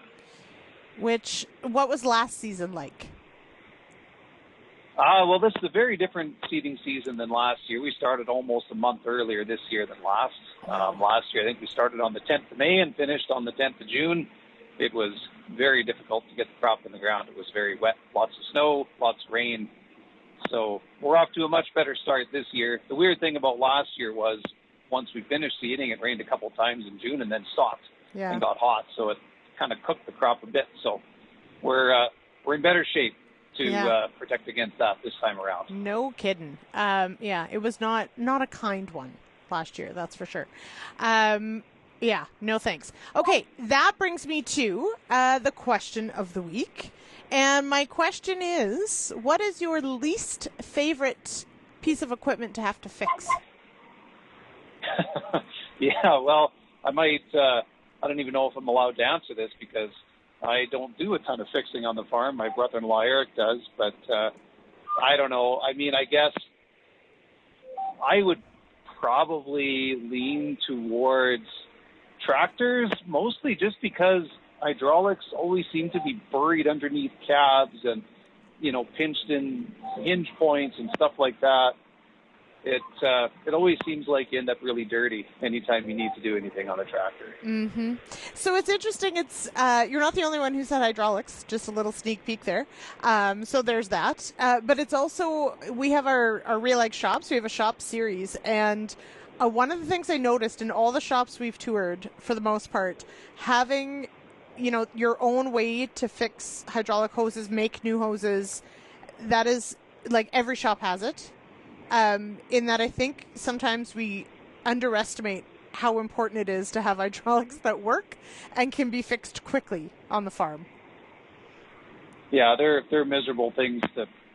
What was last season like? Well, this is a very different seeding season than last year. We started almost a month earlier this year than last. Last year, I think we started on the 10th of May and finished on the 10th of June. It was very difficult to get the crop in the ground. It was very wet, lots of snow, lots of rain. So we're off to a much better start this year. The weird thing about last year was once we finished seeding, it rained a couple times in June and then stopped and got hot. So it kind of cooked the crop a bit. So we're in better shape to protect against that this time around. No kidding. It was not a kind one last year, that's for sure. No thanks. Okay, that brings me to the question of the week. And my question is, what is your least favorite piece of equipment to have to fix? Well, I might, I don't even know if I'm allowed to answer this because I don't do a ton of fixing on the farm. My brother-in-law Eric does, but I don't know. I mean, I guess I would probably lean towards tractors, mostly just because hydraulics always seem to be buried underneath cabs and, pinched in hinge points and stuff like that. It always seems like you end up really dirty anytime you need to do anything on a tractor. Mm-hmm. So it's interesting. It's you're not the only one who said hydraulics. Just a little sneak peek there. So there's that. But it's also, we have our RealAg shops. We have a shop series, and one of the things I noticed in all the shops we've toured, for the most part, having your own way to fix hydraulic hoses, make new hoses, that is, like, every shop has it. In that I think sometimes we underestimate how important it is to have hydraulics that work and can be fixed quickly on the farm. Yeah, they're miserable things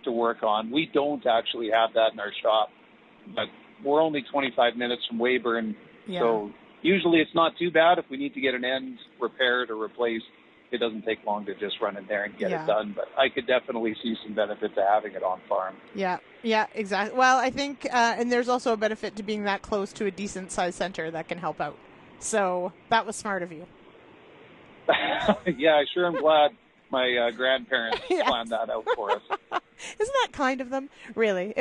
to work on. We don't actually have that in our shop, but we're only 25 minutes from Weyburn, so usually it's not too bad. If we need to get an end repaired or replaced, it doesn't take long to just run in there and get it done. But I could definitely see some benefit to having it on farm. Yeah, exactly. Well, I think, and there's also a benefit to being that close to a decent sized center that can help out. So that was smart of you. Yeah, I sure am glad my grandparents planned that out for us. Isn't that kind of them? Really,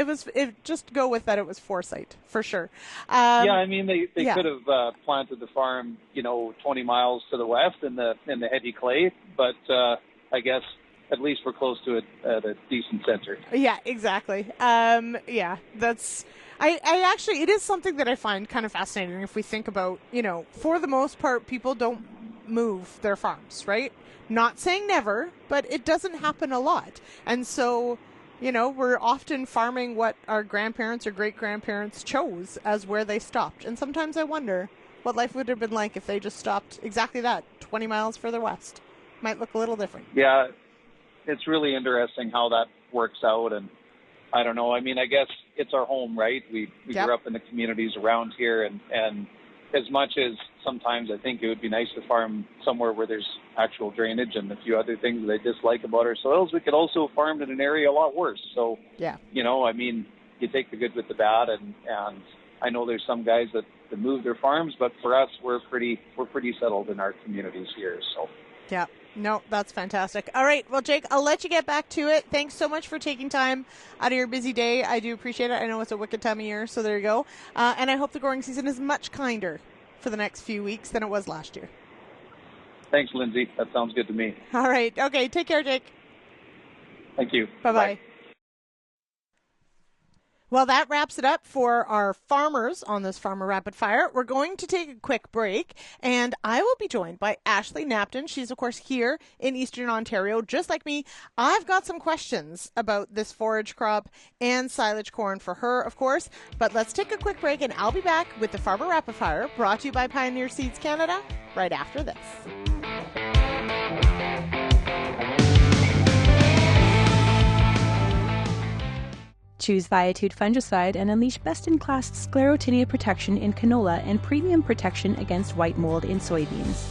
just go with that. It was foresight for sure. I mean, they could have planted the farm, 20 miles to the west in the heady clay, but I guess at least we're close to a decent center. Yeah, exactly. That's. I actually, it is something that I find kind of fascinating. If we think about, for the most part, people don't move their farms, right? Not saying never, but it doesn't happen a lot. And so, we're often farming what our grandparents or great-grandparents chose as where they stopped. And sometimes I wonder what life would have been like if they just stopped exactly that, 20 miles further west. Might look a little different. Yeah, it's really interesting how that works out. And I don't know. I mean, I guess it's our home, right? We grew up in the communities around here, and as much as sometimes I think it would be nice to farm somewhere where there's actual drainage and a few other things that I dislike about our soils, we could also farm in an area a lot worse. So, I mean, you take the good with the bad, and I know there's some guys that move their farms, but for us, we're pretty settled in our communities here. So, yeah. No, that's fantastic. All right. Well, Jake, I'll let you get back to it. Thanks so much for taking time out of your busy day. I do appreciate it. I know it's a wicked time of year, so there you go. And I hope the growing season is much kinder for the next few weeks than it was last year. Thanks, Lyndsey. That sounds good to me. All right. Okay. Take care, Jake. Thank you. Bye-bye. Bye. Well, that wraps it up for our farmers on this Farmer Rapid Fire. We're going to take a quick break, and I will be joined by Ashley Knapton. She's, of course, here in Eastern Ontario, just like me. I've got some questions about this forage crop and silage corn for her, of course. But let's take a quick break, and I'll be back with the Farmer Rapid Fire, brought to you by Pioneer Seeds Canada, right after this. Choose Viatude fungicide and unleash best-in-class sclerotinia protection in canola and premium protection against white mold in soybeans.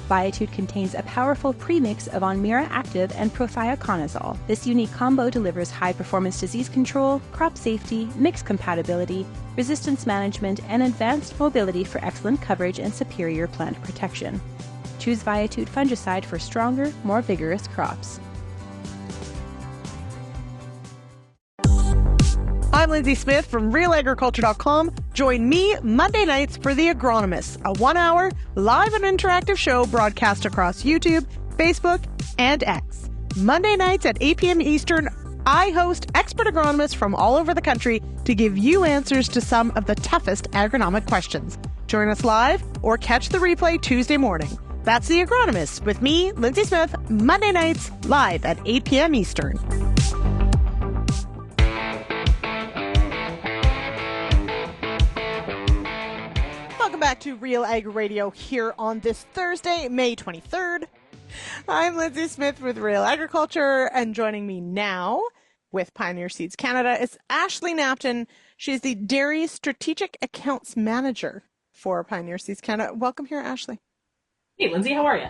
Viatude contains a powerful premix of Onmira Active and prothioconazole. This unique combo delivers high-performance disease control, crop safety, mix compatibility, resistance management, and advanced mobility for excellent coverage and superior plant protection. Choose Viatude fungicide for stronger, more vigorous crops. I'm Lyndsey Smith from RealAgriculture.com. Join me Monday nights for The Agronomist, a 1-hour live and interactive show broadcast across YouTube, Facebook, and X. Monday nights at 8 p.m. Eastern, I host expert agronomists from all over the country to give you answers to some of the toughest agronomic questions. Join us live or catch the replay Tuesday morning. That's The Agronomist with me, Lyndsey Smith, Monday nights live at 8 p.m. Eastern. Welcome back to RealAg Radio here on this Thursday, May 23rd. I'm Lyndsey Smith with Real Agriculture, and joining me now with Pioneer Seeds Canada is Ashley Knapton. She's the Dairy Strategic Accounts Manager for Pioneer Seeds Canada. Welcome here, Ashley. Hey, Lyndsey, how are you?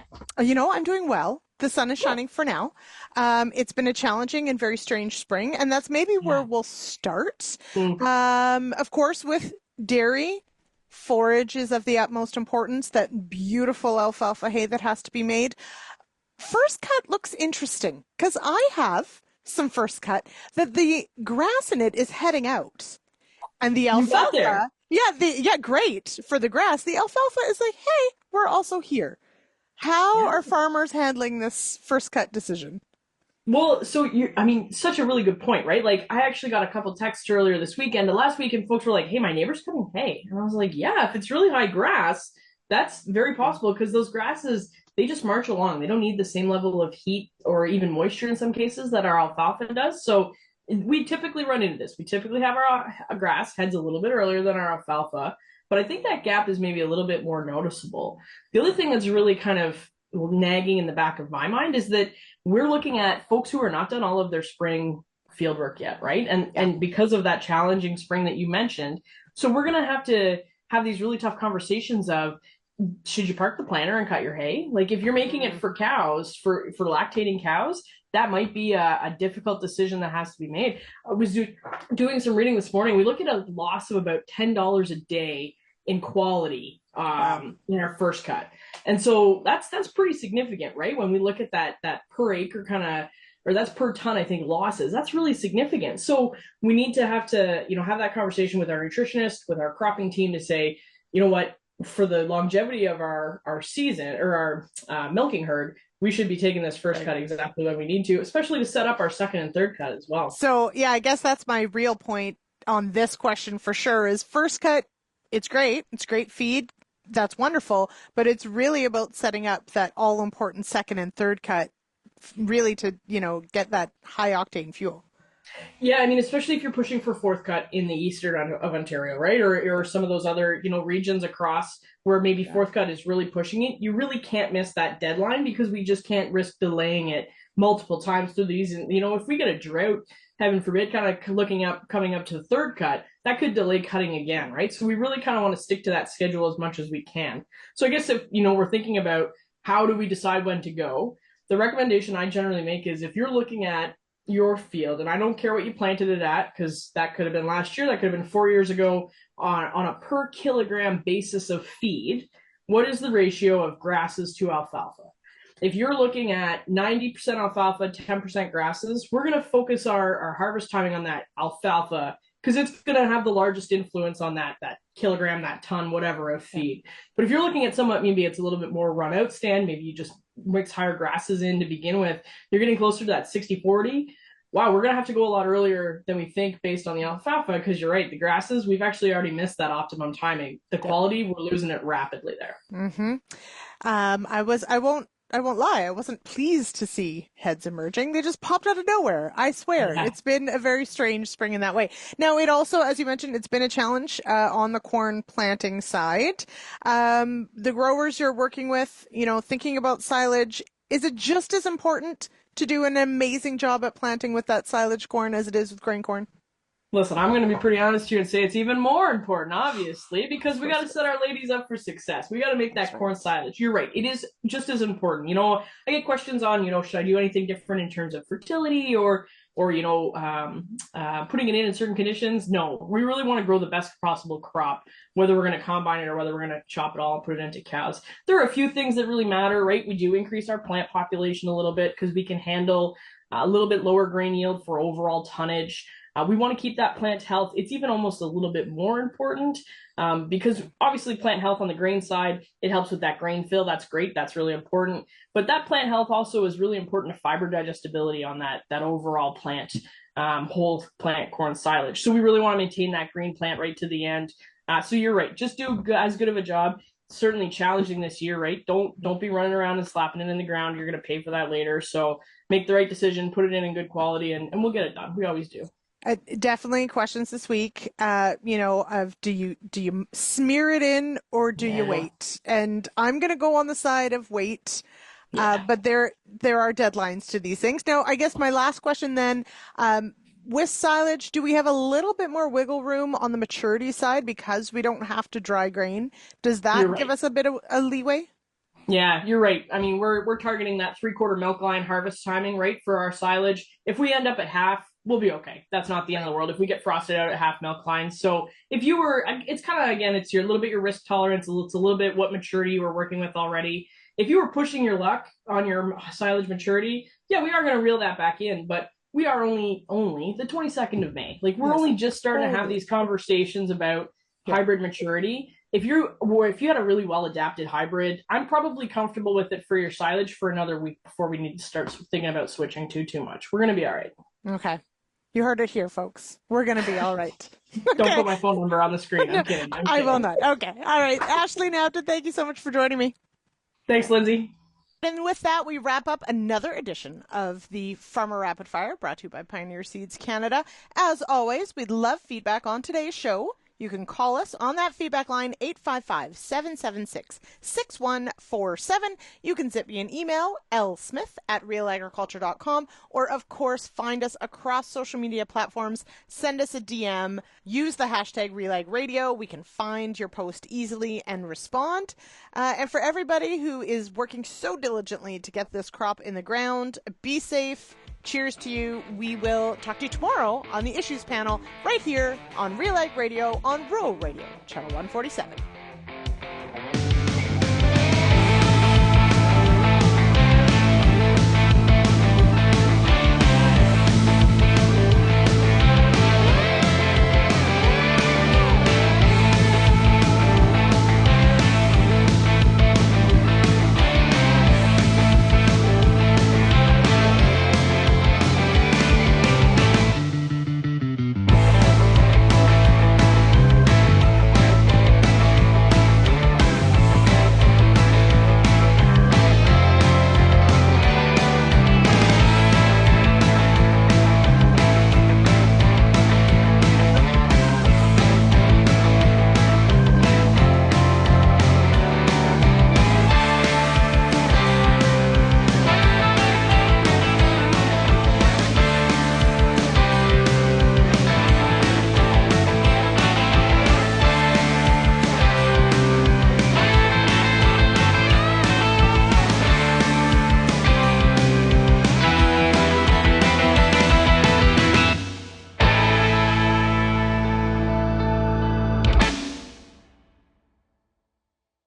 I'm doing well. The sun is shining for now. It's been a challenging and very strange spring, and that's maybe where we'll start. Of course, with dairy, forage is of the utmost importance, that beautiful alfalfa hay that has to be made. First cut looks interesting because I have some first cut that the grass in it is heading out. And the alfalfa, great for the grass. The alfalfa is like, hey, we're also here. How are farmers handling this first cut decision? Well, such a really good point, right? Like, I actually got a couple texts earlier this weekend. The last weekend, folks were like, hey, my neighbor's cutting hay. And I was like, yeah, if it's really high grass, that's very possible because those grasses, they just march along. They don't need the same level of heat or even moisture in some cases that our alfalfa does. So we typically run into this. We typically have our grass heads a little bit earlier than our alfalfa, but I think that gap is maybe a little bit more noticeable. The other thing that's really kind of nagging in the back of my mind is that we're looking at folks who are not done all of their spring field work yet, right? And because of that challenging spring that you mentioned, so we're going to have these really tough conversations of, should you park the planter and cut your hay? Like, if you're making it for cows, for lactating cows, that might be a difficult decision that has to be made. I was doing some reading this morning. We look at a loss of about $10 a day in quality in our first cut. And so that's pretty significant, right? When we look at that per acre or that's per ton, I think, losses, that's really significant. So we need to have that conversation with our nutritionist, with our cropping team to say, you know what, for the longevity of our season or our milking herd, we should be taking this first cut exactly when we need to, especially to set up our second and third cut as well. So, yeah, I guess that's my real point on this question for sure is first cut, it's great. It's great feed. That's wonderful. But it's really about setting up that all-important second and third cut really to, get that high-octane fuel. Yeah, I mean, especially if you're pushing for fourth cut in the eastern of Ontario, right? Or some of those other, regions across where maybe fourth cut is really pushing it. You really can't miss that deadline because we just can't risk delaying it multiple times through these. And, if we get a drought heaven forbid, kind of coming up to the third cut, that could delay cutting again, right? So we really kind of want to stick to that schedule as much as we can. So I guess if, we're thinking about how do we decide when to go, the recommendation I generally make is if you're looking at your field, and I don't care what you planted it at, because that could have been last year, that could have been 4 years ago, on a per kilogram basis of feed, what is the ratio of grasses to alfalfa? If you're looking at 90% alfalfa, 10% grasses, we're going to focus our harvest timing on that alfalfa because it's going to have the largest influence on that kilogram, that ton, whatever of feed. But if you're looking at somewhat, maybe it's a little bit more run out stand, maybe you just mix higher grasses in to begin with, you're getting closer to that 60-40. Wow, we're going to have to go a lot earlier than we think based on the alfalfa because you're right, the grasses, we've actually already missed that optimum timing. The quality, we're losing it rapidly there. Mm-hmm. I won't lie, I wasn't pleased to see heads emerging. They just popped out of nowhere. I swear. Yeah. It's been a very strange spring in that way. Now, it also, as you mentioned, it's been a challenge on the corn planting side. The growers you're working with, thinking about silage, is it just as important to do an amazing job at planting with that silage corn as it is with grain corn? Listen, I'm going to be pretty honest here and say it's even more important, obviously, because we got to set our ladies up for success. We got to make that corn silage. You're right. It is just as important. I get questions on, should I do anything different in terms of fertility or putting it in certain conditions? No, we really want to grow the best possible crop, whether we're going to combine it or whether we're going to chop it all and put it into cows. There are a few things that really matter, right? We do increase our plant population a little bit because we can handle a little bit lower grain yield for overall tonnage. We want to keep that plant health. It's even almost a little bit more important because obviously plant health on the grain side, it helps with that grain fill. That's great. That's really important. But that plant health also is really important to fiber digestibility on that overall plant, whole plant corn silage. So we really want to maintain that green plant right to the end. So you're right. Just do as good of a job. Certainly challenging this year, right? Don't be running around and slapping it in the ground. You're going to pay for that later. So make the right decision, put it in good quality, and we'll get it done. We always do. Definitely questions this week, of do you smear it in or do you wait? And I'm going to go on the side of wait, but there are deadlines to these things. Now, I guess my last question then, with silage, do we have a little bit more wiggle room on the maturity side because we don't have to dry grain? Does that give us a bit of a leeway? Yeah, you're right. I mean, we're targeting that 3/4 milk line harvest timing, right, for our silage. If we end up at half, we'll be okay. That's not the end of the world if we get frosted out at half milk lines. So if you were, it's kind of, again, it's a little bit your risk tolerance. It's a little bit what maturity you were working with already. If you were pushing your luck on your silage maturity, yeah, we are going to reel that back in, but we are only the 22nd of May. Like we're only just starting to have these conversations about hybrid maturity. If you had a really well adapted hybrid, I'm probably comfortable with it for your silage for another week before we need to start thinking about switching too much. We're going to be all right. Okay. You heard it here, folks. We're going to be all right. Don't put my phone number on the screen. I'm kidding. I will not. Okay. All right. Ashley Knapton, thank you so much for joining me. Thanks, Lyndsey. And with that, we wrap up another edition of the Farmer Rapid Fire, brought to you by Pioneer Seeds Canada. As always, we'd love feedback on today's show. You can call us on that feedback line, 855-776-6147. You can zip me an email, lsmith@realagriculture.com, or of course, find us across social media platforms. Send us a DM. Use the hashtag RealAg Radio. We can find your post easily and respond. And for everybody who is working so diligently to get this crop in the ground, be safe. Cheers to you. We will talk to you tomorrow on the Issues panel right here on RealAg Radio on Rural Radio, Channel 147.